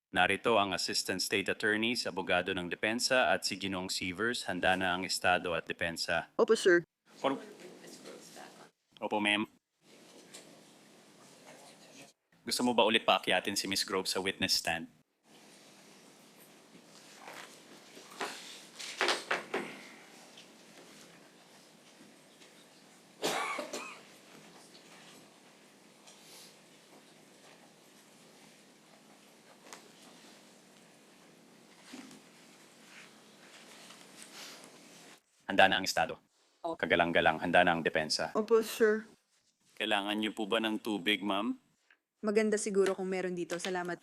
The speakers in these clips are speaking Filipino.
Narito ang Assistant State Attorney sa abogado ng depensa at si Ginong Sievers. Handa na ang estado at depensa. Opo, sir. Opo, ma'am. Gusto mo ba ulit paakyatin si Miss Grove sa witness stand? Handa na ang estado. Kagalang-galang, handa na ang depensa. Opo, sir. Kailangan niyo po ba ng tubig, ma'am? Maganda siguro kung meron dito. Salamat.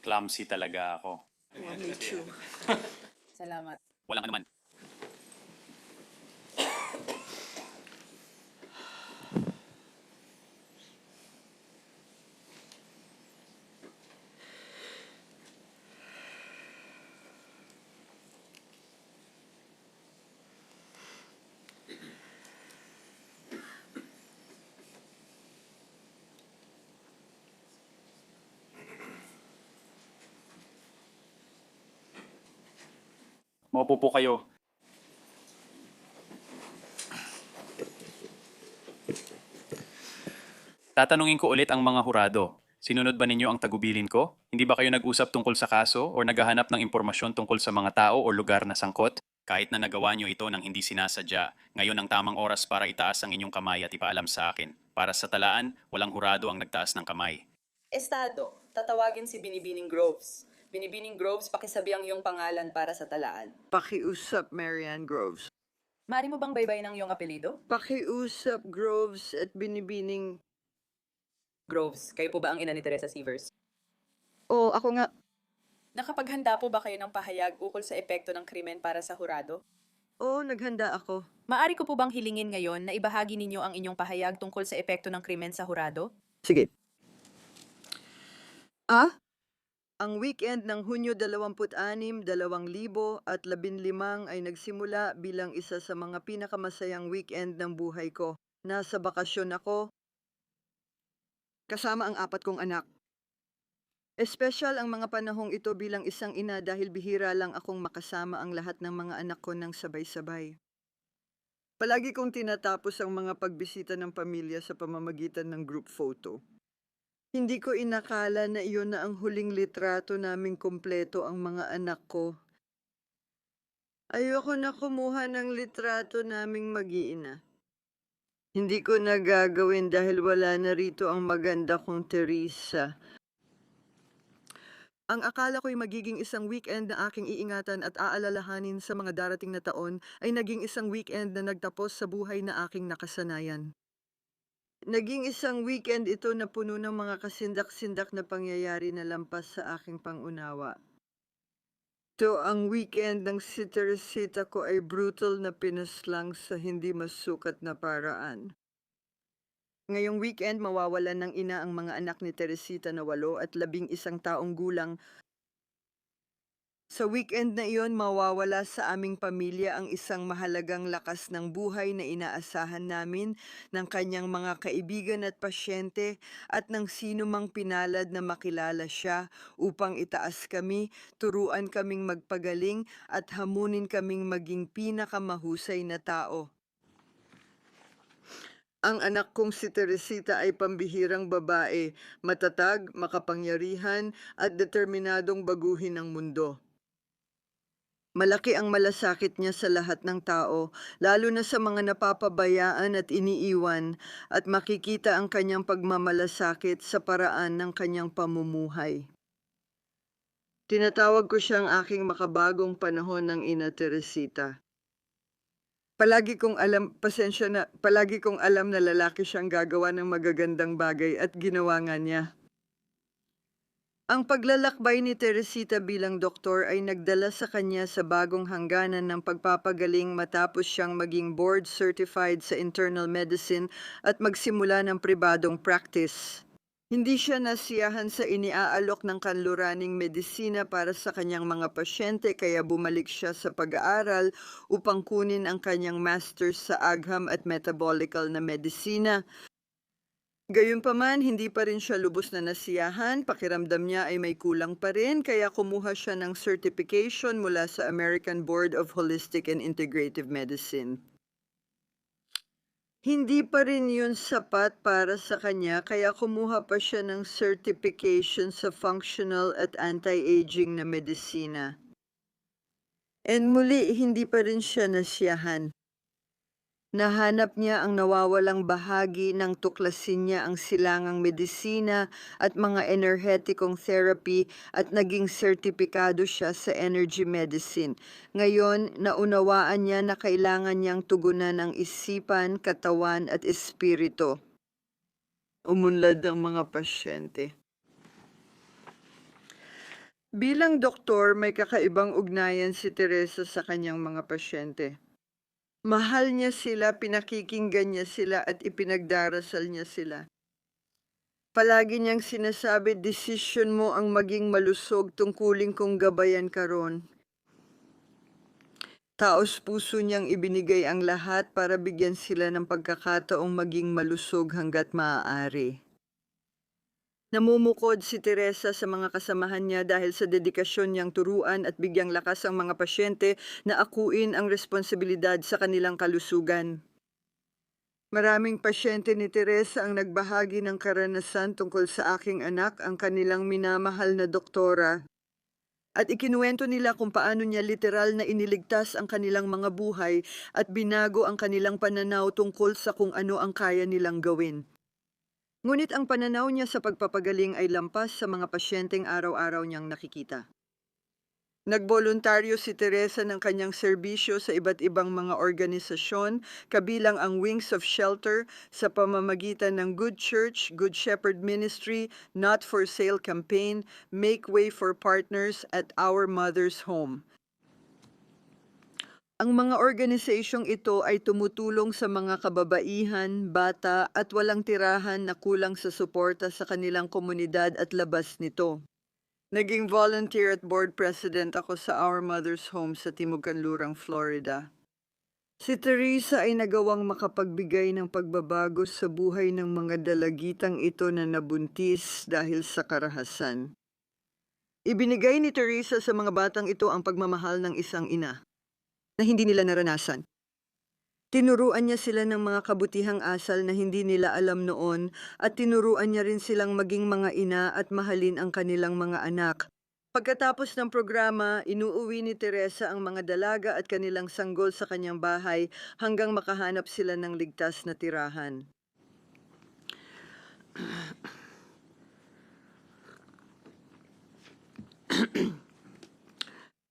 Clumsy talaga ako. Me too. Salamat. Walang anuman. Maupo po kayo. Tatanungin ko ulit ang mga hurado. Sinunod ba ninyo ang tagubilin ko? Hindi ba kayo nag-usap tungkol sa kaso o naghahanap ng impormasyon tungkol sa mga tao o lugar na sangkot? Kahit na nagawa nyo ito nang hindi sinasadya, ngayon ang tamang oras para itaas ang inyong kamay at ipaalam sa akin. Para sa talaan, walang hurado ang nagtaas ng kamay. Estado, tatawagin si Binibining Groves. Binibining Groves, pakisabi ang iyong pangalan para sa talaan. Pakiusap, Marianne Groves. Mari mo bang baybay ng iyong apelido? Pakiusap, Groves at Binibining... Groves, kayo po ba ang ina ni Teresa Sievers? Oh, ako nga. Nakapaghanda po ba kayo ng pahayag ukol sa epekto ng krimen para sa hurado? Oh, naghanda ako. Maari ko po bang hilingin ngayon na ibahagi ninyo ang inyong pahayag tungkol sa epekto ng krimen sa hurado? Sige. Ang weekend ng Hunyo 26, 2015 ay nagsimula bilang isa sa mga pinakamasayang weekend ng buhay ko. Nasa bakasyon ako, kasama ang 4 kong anak. Espesyal ang mga panahong ito bilang isang ina dahil bihira lang akong makasama ang lahat ng mga anak ko ng sabay-sabay. Palagi kong tinatapos ang mga pagbisita ng pamilya sa pamamagitan ng group photo. Hindi ko inakala na iyon na ang huling litrato naming kumpleto ang mga anak ko. Ayoko na kumuha ng litrato naming mag-iina. Hindi ko na gagawin dahil wala na rito ang maganda kong Teresa. Ang akala ko'y magiging isang weekend na aking iingatan at aalalahanin sa mga darating na taon ay naging isang weekend na nagtapos sa buhay na aking nakasanayan. Naging isang weekend ito na puno ng mga kasindak-sindak na pangyayari na lampas sa aking pangunawa. Ito ang weekend ng si Teresita ko ay brutal na pinaslang sa hindi masukat na paraan. Ngayong weekend, mawawalan ng ina ang mga anak ni Teresita na 8 at 11 taong gulang. Sa weekend na iyon, mawawala sa aming pamilya ang isang mahalagang lakas ng buhay na inaasahan namin ng kanyang mga kaibigan at pasyente at ng sino mang pinalad na makilala siya upang itaas kami, turuan kaming magpagaling at hamunin kaming maging pinakamahusay na tao. Ang anak kong si Teresita ay pambihirang babae, matatag, makapangyarihan at determinadong baguhin ang mundo. Malaki ang malasakit niya sa lahat ng tao, lalo na sa mga napapabayaan at iniiwan, at makikita ang kanyang pagmamalasakit sa paraan ng kanyang pamumuhay. Tinatawag ko siyang aking makabagong panahon ng Ina Teresita. Palagi kong alam na lalaki siyang gagawa ng magagandang bagay at ginawa nga niya. Ang paglalakbay ni Teresita bilang doktor ay nagdala sa kanya sa bagong hangganan ng pagpapagaling matapos siyang maging board-certified sa internal medicine at magsimula ng pribadong practice. Hindi siya nasiyahan sa iniaalok ng kanluraning medisina para sa kanyang mga pasyente kaya bumalik siya sa pag-aaral upang kunin ang kanyang master's sa agham at metabolical na medisina. Gayunpaman, hindi pa rin siya lubos na nasiyahan, pakiramdam niya ay may kulang pa rin kaya kumuha siya ng certification mula sa American Board of Holistic and Integrative Medicine. Hindi pa rin yun sapat para sa kanya kaya kumuha pa siya ng certification sa functional at anti-aging na medisina. And muli, hindi pa rin siya nasiyahan. Nahanap niya ang nawawalang bahagi ng tuklasin niya ang silangang medisina at mga enerhetikong therapy at naging sertipikado siya sa energy medicine. Ngayon, naunawaan niya na kailangan niyang tugunan ang isipan, katawan at espiritu. Umunlad ang mga pasyente. Bilang doktor, may kakaibang ugnayan si Teresa sa kanyang mga pasyente. Mahal niya sila, pinakikinggan niya sila at ipinagdarasal niya sila. Palagi niyang sinasabi, desisyon mo ang maging malusog tungkulin kong gabayan ka ron. Taos puso niyang ibinigay ang lahat para bigyan sila ng pagkakataong maging malusog hanggat maaari. Namumukod si Teresa sa mga kasamahan niya dahil sa dedikasyon niyang turuan at bigyang lakas ang mga pasyente na akuin ang responsibilidad sa kanilang kalusugan. Maraming pasyente ni Teresa ang nagbahagi ng karanasan tungkol sa aking anak, ang kanilang minamahal na doktora. At ikinuwento nila kung paano niya literal na iniligtas ang kanilang mga buhay at binago ang kanilang pananaw tungkol sa kung ano ang kaya nilang gawin. Ngunit ang pananaw niya sa pagpapagaling ay lampas sa mga pasyenteng araw-araw niyang nakikita. Nagboluntaryo si Teresa ng kanyang serbisyo sa iba't ibang mga organisasyon, kabilang ang Wings of Shelter sa pamamagitan ng Good Church, Good Shepherd Ministry, Not for Sale Campaign, Make Way for Partners at Our Mother's Home. Ang mga organisasyong ito ay tumutulong sa mga kababaihan, bata at walang tirahan na kulang sa suporta sa kanilang komunidad at labas nito. Naging volunteer at board president ako sa Our Mother's Home sa Timog Kanlurang, Florida. Si Teresa ay nagawang makapagbigay ng pagbabago sa buhay ng mga dalagitang ito na nabuntis dahil sa karahasan. Ibinigay ni Teresa sa mga batang ito ang pagmamahal ng isang ina na hindi nila naranasan. Tinuruan niya sila ng mga kabutihang asal na hindi nila alam noon at tinuruan niya rin silang maging mga ina at mahalin ang kanilang mga anak. Pagkatapos ng programa, inuuwi ni Teresa ang mga dalaga at kanilang sanggol sa kanyang bahay hanggang makahanap sila ng ligtas na tirahan.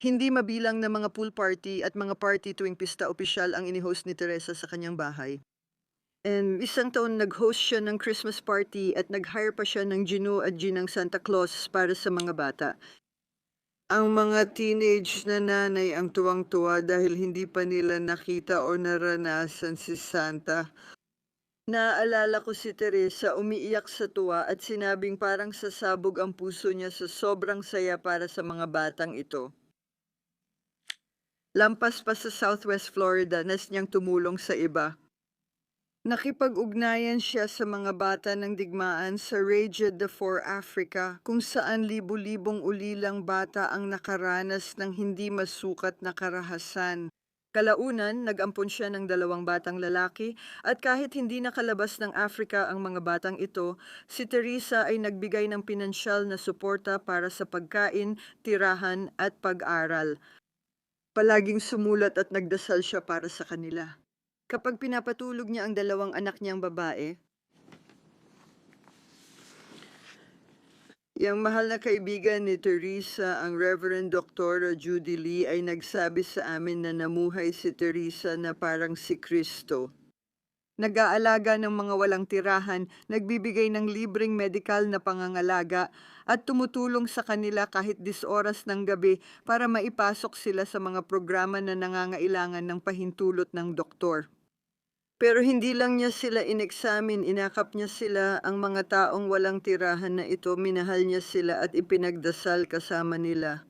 Hindi mabilang na mga pool party at mga party tuwing pista opisyal ang ini-host ni Teresa sa kanyang bahay. And isang taon nag-host siya ng Christmas party at nag-hire pa siya ng Gino at Ginang Santa Claus para sa mga bata. Ang mga teenage na nanay ang tuwang-tuwa dahil hindi pa nila nakita o naranasan si Santa. Naaalala ko si Teresa umiiyak sa tuwa at sinabing parang sasabog ang puso niya sa sobrang saya para sa mga batang ito. Lampas pa sa Southwest Florida, nas niyang tumulong sa iba. Nakipag-ugnayan siya sa mga bata ng digmaan sa Raja for Africa, kung saan libu-libong ulilang bata ang nakaranas ng hindi masukat na karahasan. Kalaunan, nag-ampon siya ng 2 batang lalaki at kahit hindi nakalabas ng Africa ang mga batang ito, si Teresa ay nagbigay ng pinansyal na suporta para sa pagkain, tirahan at pag-aral. Palaging sumulat at nagdasal siya para sa kanila. Kapag pinapatulog niya ang 2 anak niyang babae, yang mahal na kaibigan ni Teresa, ang Reverend Dr. Judy Lee, ay nagsabi sa amin na namuhay si Teresa na parang si Kristo. Nag-aalaga ng mga walang tirahan, nagbibigay ng libreng medikal na pangangalaga at tumutulong sa kanila kahit 10 oras ng gabi para maipasok sila sa mga programa na nangangailangan ng pahintulot ng doktor. Pero hindi lang niya sila ineksamin, inakap niya sila, ang mga taong walang tirahan na ito, minahal niya sila at ipinagdasal kasama nila.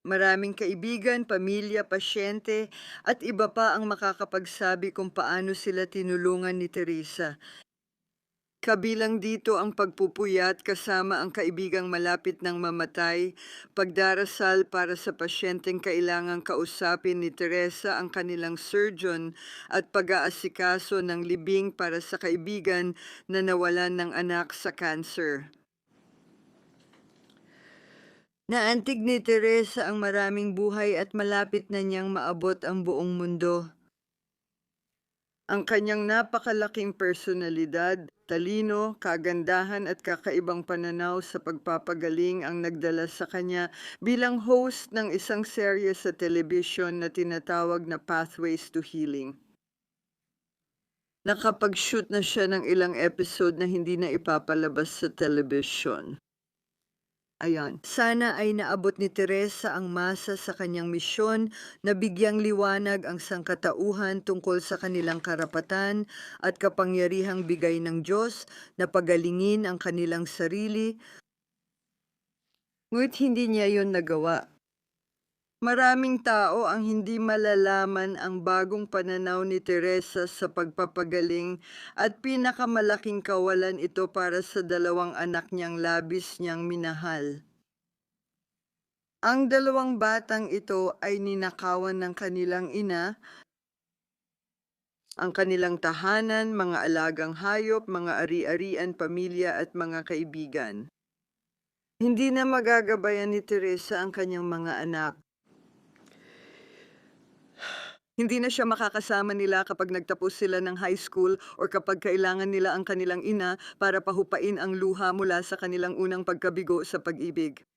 Maraming kaibigan, pamilya, pasyente at iba pa ang makakapagsabi kung paano sila tinulungan ni Teresa. Kabilang dito ang pagpupuyat kasama ang kaibigang malapit ng mamatay, pagdarasal para sa pasyenteng kailangang kausapin ni Teresa ang kanilang surgeon at pag-aasikaso ng libing para sa kaibigan na nawalan ng anak sa cancer. Naantig ni Teresa ang maraming buhay at malapit na niyang maabot ang buong mundo. Ang kanyang napakalaking personalidad, talino, kagandahan at kakaibang pananaw sa pagpapagaling ang nagdala sa kanya bilang host ng isang serye sa telebisyon na tinatawag na Pathways to Healing. Nakapag-shoot na siya ng ilang episode na hindi na ipapalabas sa telebisyon. Ayan. Sana ay naabot ni Teresa ang masa sa kanyang misyon na bigyang liwanag ang sangkatauhan tungkol sa kanilang karapatan at kapangyarihang bigay ng Diyos na pagalingin ang kanilang sarili. Ngunit hindi niya yon nagawa. Maraming tao ang hindi malalaman ang bagong pananaw ni Teresa sa pagpapagaling at pinakamalaking kawalan ito para sa dalawang anak niyang labis niyang minahal. Ang dalawang batang ito ay ninakawan ng kanilang ina, ang kanilang tahanan, mga alagang hayop, mga ari-arian, pamilya at mga kaibigan. Hindi na magagabayan ni Teresa ang kanyang mga anak. Hindi na siya makakasama nila kapag nagtapos sila ng high school or kapag kailangan nila ang kanilang ina para pahupain ang luha mula sa kanilang unang pagkabigo sa pag-ibig.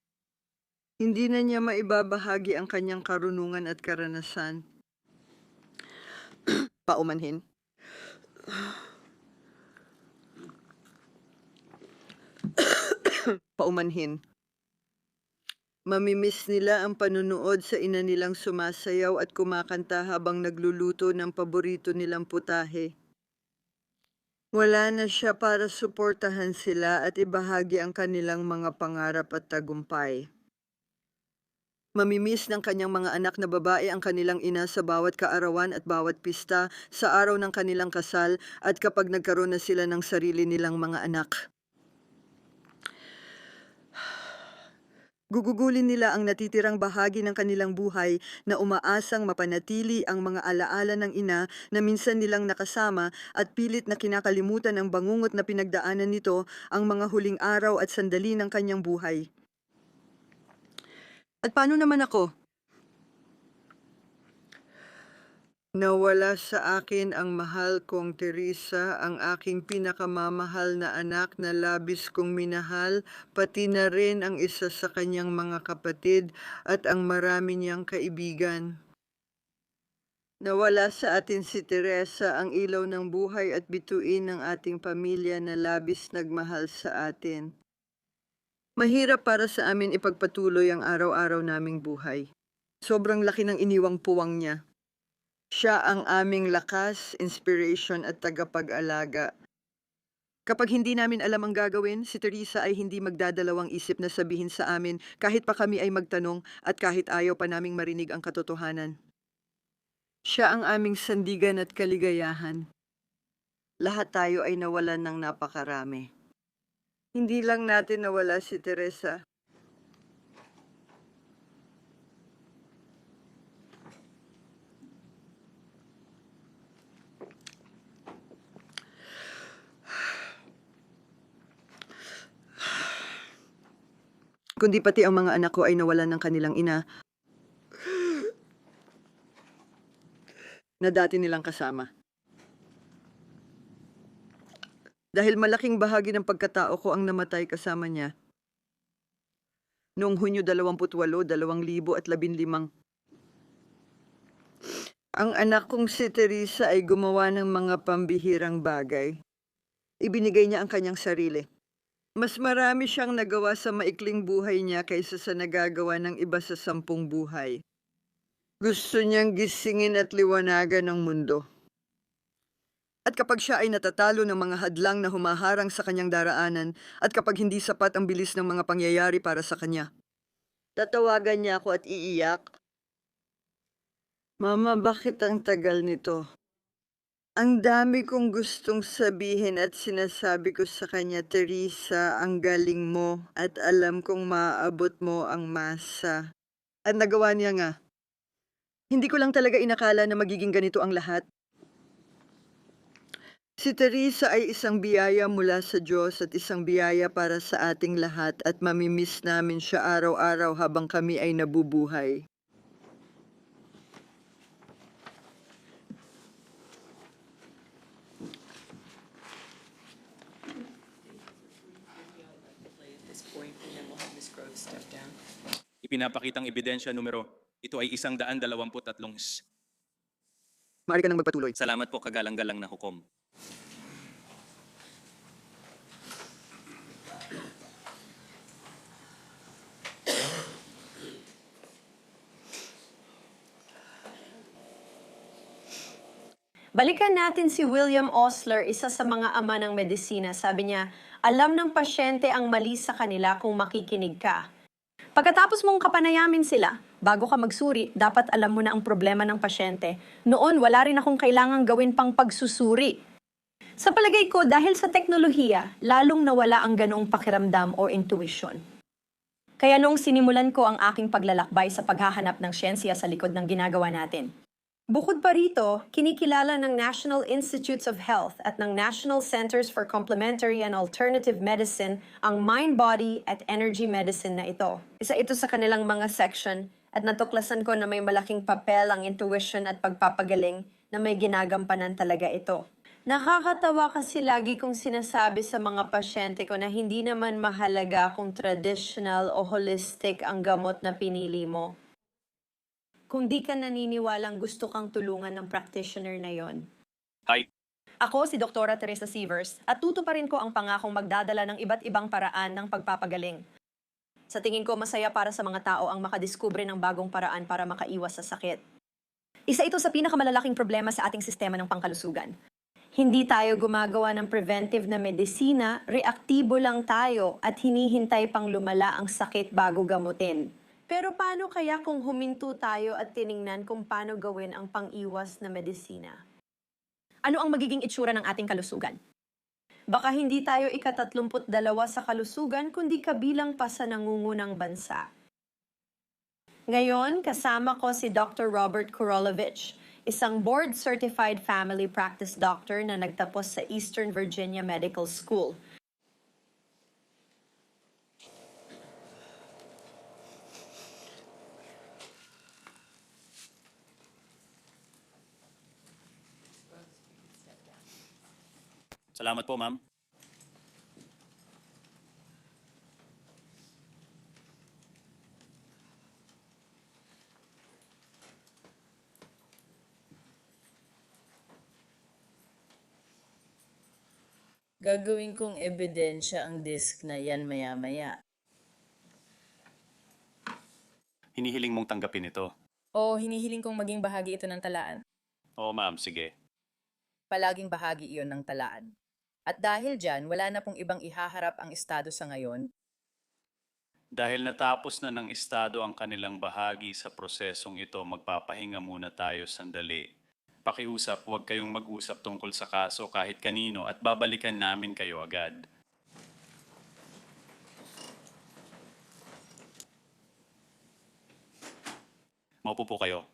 Hindi na niya maibabahagi ang kanyang karunungan at karanasan. Paumanhin. Paumanhin. Mamimiss nila ang panunood sa ina nilang sumasayaw at kumakanta habang nagluluto ng paborito nilang putahe. Wala na siya para suportahan sila at ibahagi ang kanilang mga pangarap at tagumpay. Mamimiss ng kanyang mga anak na babae ang kanilang ina sa bawat kaarawan at bawat pista, sa araw ng kanilang kasal at kapag nagkaroon na sila ng sarili nilang mga anak. Gugugulin nila ang natitirang bahagi ng kanilang buhay na umaasang mapanatili ang mga alaala ng ina na minsan nilang nakasama at pilit na kinakalimutan ang bangungot na pinagdaanan nito ang mga huling araw at sandali ng kanyang buhay. At paano naman ako? Nawala sa akin ang mahal kong Teresa, ang aking pinakamamahal na anak na labis kong minahal, pati na rin ang isa sa kanyang mga kapatid at ang marami niyang kaibigan. Nawala sa atin si Teresa, ang ilaw ng buhay at bituin ng ating pamilya na labis nagmahal sa atin. Mahirap para sa amin ipagpatuloy ang araw-araw naming buhay. Sobrang laki ng iniwang puwang niya. Siya ang aming lakas, inspiration at tagapag-alaga. Kapag hindi namin alam ang gagawin, si Teresa ay hindi magdadalawang isip na sabihin sa amin kahit pa kami ay magtanong at kahit ayaw pa naming marinig ang katotohanan. Siya ang aming sandigan at kaligayahan. Lahat tayo ay nawalan ng napakarami. Hindi lang natin nawala si Teresa. Kundi pati ang mga anak ko ay nawalan ng kanilang ina na dati nilang kasama. Dahil malaking bahagi ng pagkatao ko ang namatay kasama niya. Noong Hunyo 28, 2015. Ang anak kong si Teresa ay gumawa ng mga pambihirang bagay. Ibinigay niya ang kanyang sarili. Mas marami siyang nagawa sa maikling buhay niya kaysa sa nagagawa ng iba sa 10 buhay. Gusto niyang gisingin at liwanagan ang mundo. At kapag siya ay natatalo ng mga hadlang na humaharang sa kanyang daraanan at kapag hindi sapat ang bilis ng mga pangyayari para sa kanya. Tatawagan niya ako at iiyak. Mama, bakit ang tagal nito? Ang dami kong gustong sabihin at sinasabi ko sa kanya, Teresa, ang galing mo at alam kong maaabot mo ang masa. At nagawa niya nga. Hindi ko lang talaga inakala na magiging ganito ang lahat. Si Teresa ay isang biyaya mula sa Diyos at isang biyaya para sa ating lahat at mamimiss namin siya araw-araw habang kami ay nabubuhay. Ipinapakitang ebidensya numero. Ito ay 123. Maaari ka nang magpatuloy. Salamat po kagalang-galang na hukom. Balikan natin si William Osler, isa sa mga ama ng medisina. Sabi niya, alam ng pasyente ang mali sa kanila kung makikinig ka. Pagkatapos mong kapanayamin sila, bago ka magsuri, dapat alam mo na ang problema ng pasyente. Noon, wala rin akong kailangang gawin pang pagsusuri. Sa palagay ko, dahil sa teknolohiya, lalong nawala ang ganoong pakiramdam o intuition. Kaya noong sinimulan ko ang aking paglalakbay sa paghahanap ng siyensya sa likod ng ginagawa natin. Bukod pa rito, kinikilala ng National Institutes of Health at ng National Centers for Complementary and Alternative Medicine ang Mind, Body at Energy Medicine na ito. Isa ito sa kanilang mga section at natuklasan ko na may malaking papel ang intuition at pagpapagaling na may ginagampanan talaga ito. Nakakatawa kasi lagi kong sinasabi sa mga pasyente ko na hindi naman mahalaga kung traditional o holistic ang gamot na pinili mo. Kung di ka naniniwalang gusto kang tulungan ng practitioner na yon. Hi. Ako si Dr. Teresa Sievers at tutuparin ko ang pangakong magdadala ng iba't ibang paraan ng pagpapagaling. Sa tingin ko, masaya para sa mga tao ang makadiskubre ng bagong paraan para makaiwas sa sakit. Isa ito sa pinakamalalaking problema sa ating sistema ng pangkalusugan. Hindi tayo gumagawa ng preventive na medisina, reaktibo lang tayo at hinihintay pang lumala ang sakit bago gamutin. Pero paano kaya kung huminto tayo at tiningnan kung paano gawin ang pang-iwas na medisina? Ano ang magiging itsura ng ating kalusugan? Baka hindi tayo ika-32 sa kalusugan kundi kabilang pa sa nangungunang bansa. Ngayon, kasama ko si Dr. Robert Kurolovich, isang board-certified family practice doctor na nagtapos sa Eastern Virginia Medical School. Salamat po, ma'am. Gagawin kong ebidensya ang disk na yan maya-maya. Hinihiling mong tanggapin ito. O hinihiling kong maging bahagi ito ng talaan. Oo, ma'am. Sige. Palaging bahagi iyon ng talaan. At dahil dyan, wala na pong ibang ihaharap ang estado sa ngayon. Dahil natapos na ng estado ang kanilang bahagi sa prosesong ito, magpapahinga muna tayo sandali. Pakiusap, huwag kayong mag-usap tungkol sa kaso kahit kanino at babalikan namin kayo agad. Maupo po kayo.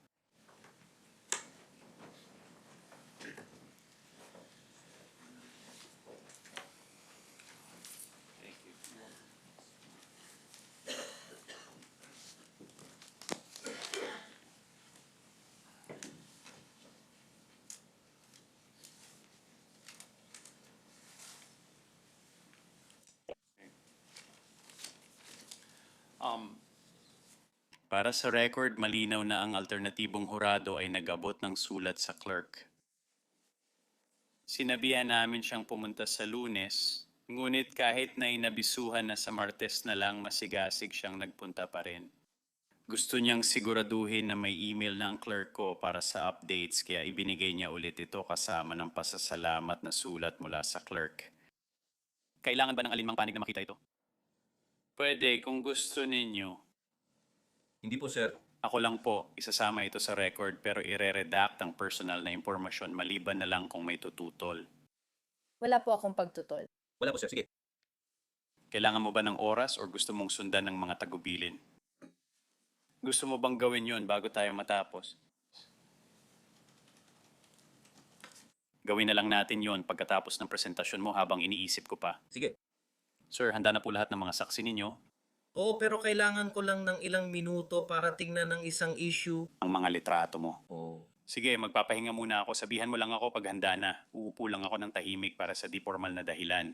Para sa record, malinaw na ang alternatibong hurado ay nag-abot ng sulat sa clerk. Sinabihan namin siyang pumunta sa Lunes, ngunit kahit na inabisuhan na sa Martes na lang, masigasig siyang nagpunta pa rin. Gusto niyang siguraduhin na may email na ang clerk ko para sa updates kaya ibinigay niya ulit ito kasama ng pasasalamat na sulat mula sa clerk. Kailangan ba ng alinmang panig na makita ito? Pwede kung gusto ninyo. Hindi po, sir. Ako lang po, isasama ito sa record pero ire-redact ang personal na impormasyon maliban na lang kung may tututol. Wala po akong pagtutol. Wala po, sir. Sige. Kailangan mo ba ng oras o gusto mong sundan ng mga tagubilin? Gusto mo bang gawin yon bago tayo matapos? Gawin na lang natin yon pagkatapos ng presentasyon mo habang iniisip ko pa. Sige. Sir, handa na po lahat ng mga saksi ninyo. Oo, pero kailangan ko lang ng ilang minuto para tingnan ng isang issue. Ang mga litrato mo. Oh. Sige, magpapahinga muna ako. Sabihan mo lang ako pag handa na. Uupo lang ako ng tahimik para sa di formal na dahilan.